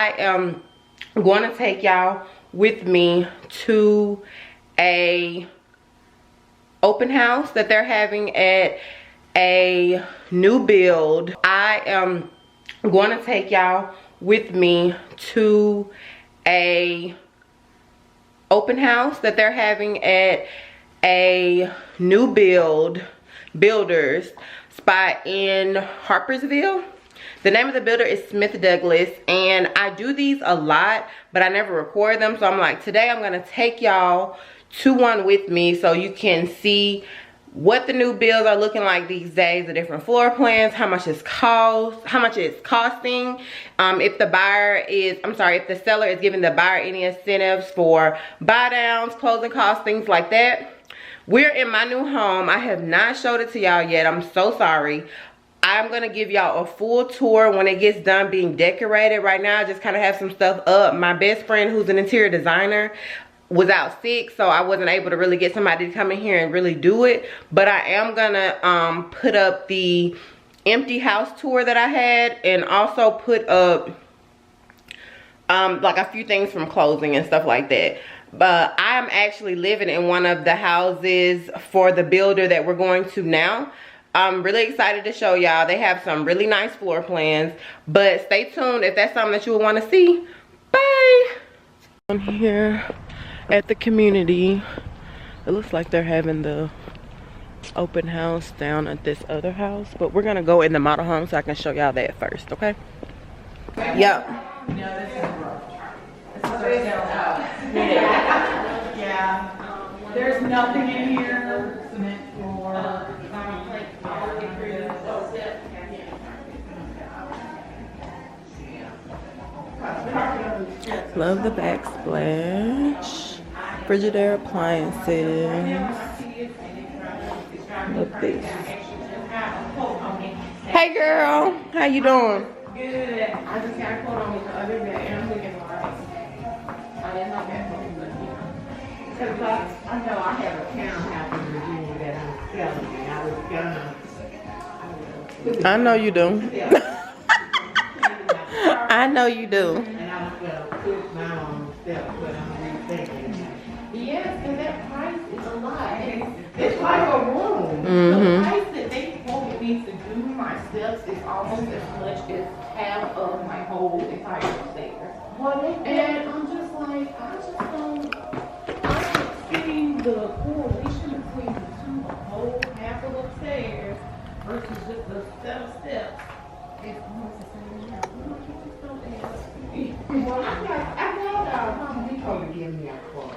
I am going to take y'all with me to a open house that they're having at a new build. I am going to take y'all with me to a open house that they're having at a new builder's spot in Harpersville. The name of the builder is Smith Douglas, and I do these a lot, but I never record them. So I'm like, today I'm gonna take y'all to one with me so you can see what the new builds are looking like these days, the different floor plans, how much it's costing, if the seller is giving the buyer any incentives for buy downs, closing costs, things like that. We're in my new home. I have not showed it to y'all yet. I'm so sorry. I'm gonna give y'all a full tour when it gets done being decorated. Right now I just kind of have some stuff up. My best friend, who's an interior designer, was out sick, so I wasn't able to really get somebody to come in here and really do it. But I am gonna put up the empty house tour that I had, and also put up like a few things from closing and stuff like that. But I'm actually living in one of the houses for the builder that we're going to now. I'm really excited to show y'all. They have some really nice floor plans, but stay tuned if that's something that you would want to see. Bye. I'm here at the community. It looks like they're having the open house down at this other house, but we're gonna go in the model home so I can show y'all that first, okay? Yep. Yeah. There's nothing in here. Cement floor. Love the backsplash. Frigidaire appliances. Love this. Hey girl, how you doing? Good. I just got a quote on it the other day, and I'm looking like, I didn't know that one, but because I know I have a townhouse in Virginia that I'm selling, and I was gonna. I know you do. I know you do. And I was gonna put my own stuff, but I'm rethinking. Yes, and that price is a lot. It's like a room. The price that they quoted me to do my steps is almost as much as half of my whole entire upstairs. And I'm just like, I don't see the correlation between the two, the whole half of upstairs versus just the set of steps. It's almost the same amount. Well, I got Mama Nico to give me a quote.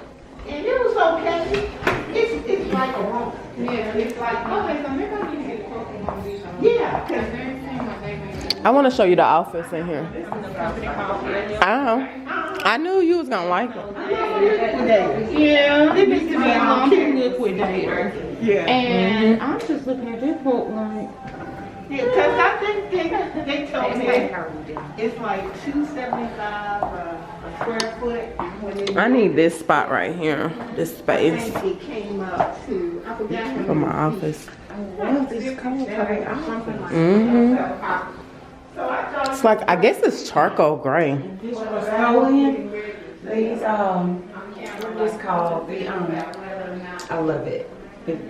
And it was okay. It's like a room. Yeah, it's like, okay, so maybe I need to get a quote from Mama Nico. Yeah, because everything like they make. I want to show you the office in here. This is the company called I knew you was gonna like it. Yeah, it needs to be liquidator. Yeah. And I'm just looking at this quote like, yeah, because I think they told me it's like $275 a square foot. I need this spot right here, this space I think it came up to, I forgot for my office. what this called. So I thought It's like, I guess it's charcoal gray. This was stolen. These what is called? I love it.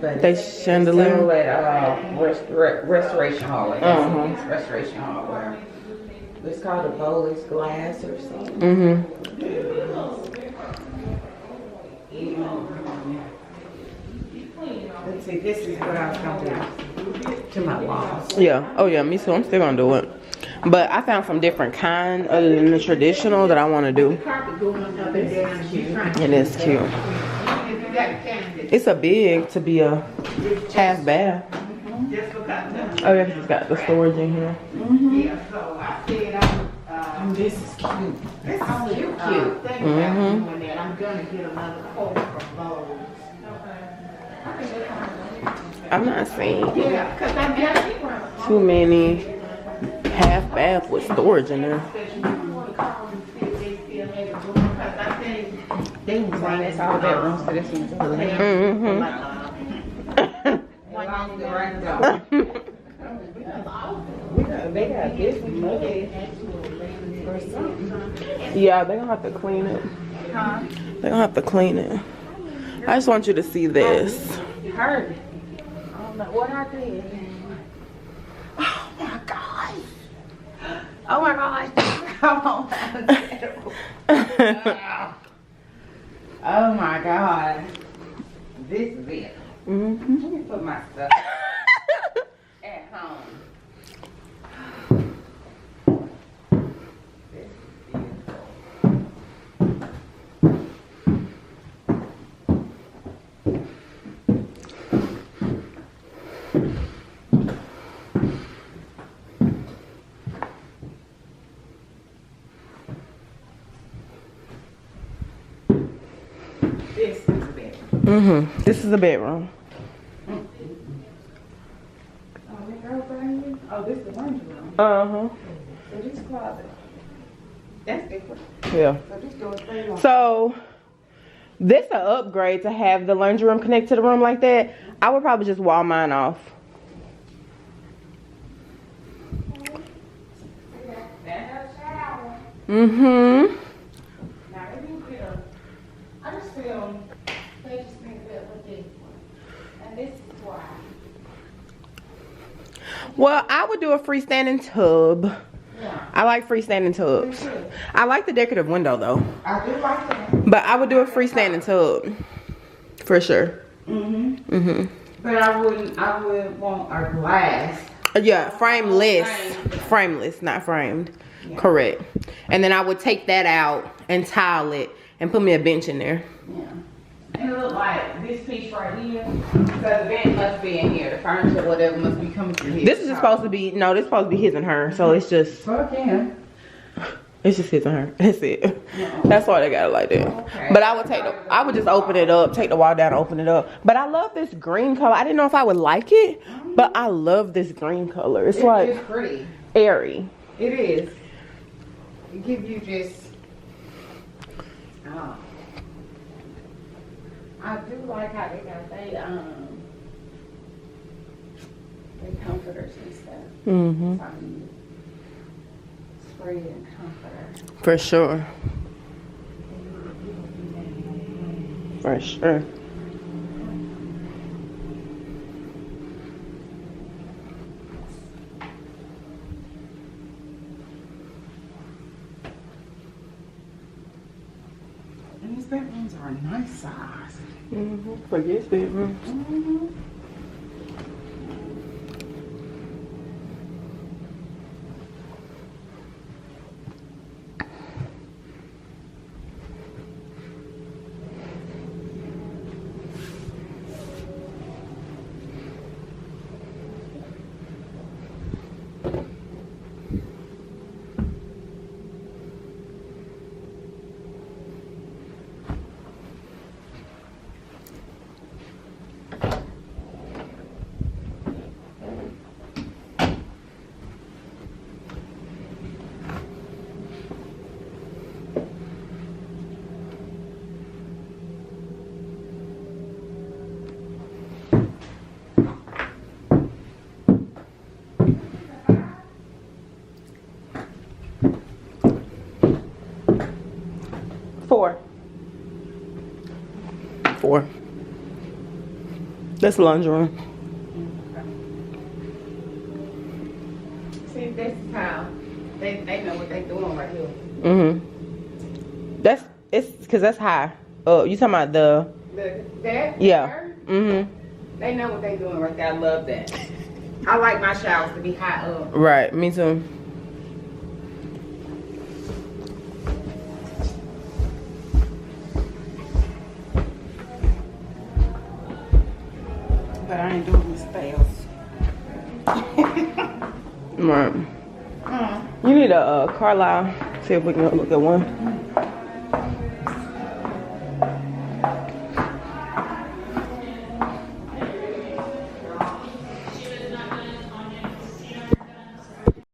But They chandelier. sold at Restoration Hall. It's Restoration Hall where it's called a Bowlers glass or something. Let's see, this is what I was gonna do to my walls. Yeah. Oh yeah, me too. I'm still gonna do it. But I found some different kind other than the traditional that I want to do. carpet going up and down. And it's cute. It's a big to be a half bath. Just because Oh yeah, 'cause it's got the storage in here. yeah, so I said This is cute. this is cute. Thinking about doing that. I'm gonna get another quote from Lowe's. I'm not saying Yeah, because I got too many half bath with storage in there. They was like, That's all bedrooms, so this one's a little They got this one. or something. Yeah, they're gonna have to clean it. Huh? They're gonna have to clean it. I just want you to see this. Hurt. I don't know what I did. Oh my God. Oh my God. Come on. Oh my God. This is it. Mm-hmm. Let me put my stuff at home. This is beautiful. This is the bedroom. Mm-hmm. This is the bedroom. Oh, this is the laundry room. Uh-huh. So this closet. That's different. Yeah. So this door stays on. So this an upgrade to have the laundry room connect to the room like that. I would probably just wall mine off. That has a shower. Mm-hmm. Now they do get a. I just feel they just make it look different. And this is why. Well, I would do a freestanding tub. Yeah. I like freestanding tubs. I like the decorative window though. I do like that. But I would do a freestanding tub. For sure. Mm-hmm. Mm-hmm. But I would want a glass. Yeah, frameless. Frameless, not framed. Yeah. Correct. And then I would take that out and tile it and put me a bench in there. Yeah. And it look like this piece right here. So the bed must be in here. The furniture, whatever, must be coming through here. This is just supposed to be, no, this is supposed to be his and her. So it's just, Fuck yeah. it's just his and her. That's it. That's why they got it like that. Okay. But I would just open it up, take the wall down, open it up. But I love this green color. I didn't know if I would like it, but I love this green color. It's like It's pretty. airy. It is. It gives you just. Oh. I do like how they got they comforters and stuff. Mm-hmm. Spray and comforter. For sure. For sure. And these bedrooms are a nice size. Mm-hmm. For his bedroom. Mm-hmm. Four. That's the laundry room. See, this is how they know what they're doing right here. Mm-hmm. It's because that's high. Oh, you talking about That? yeah. There, Mm-hmm. they know what they're doing right there. I love that. I like my showers to be high up. Right, me too. But I ain't doing the spells. Right. You need a Carlisle. See if we can go look at one.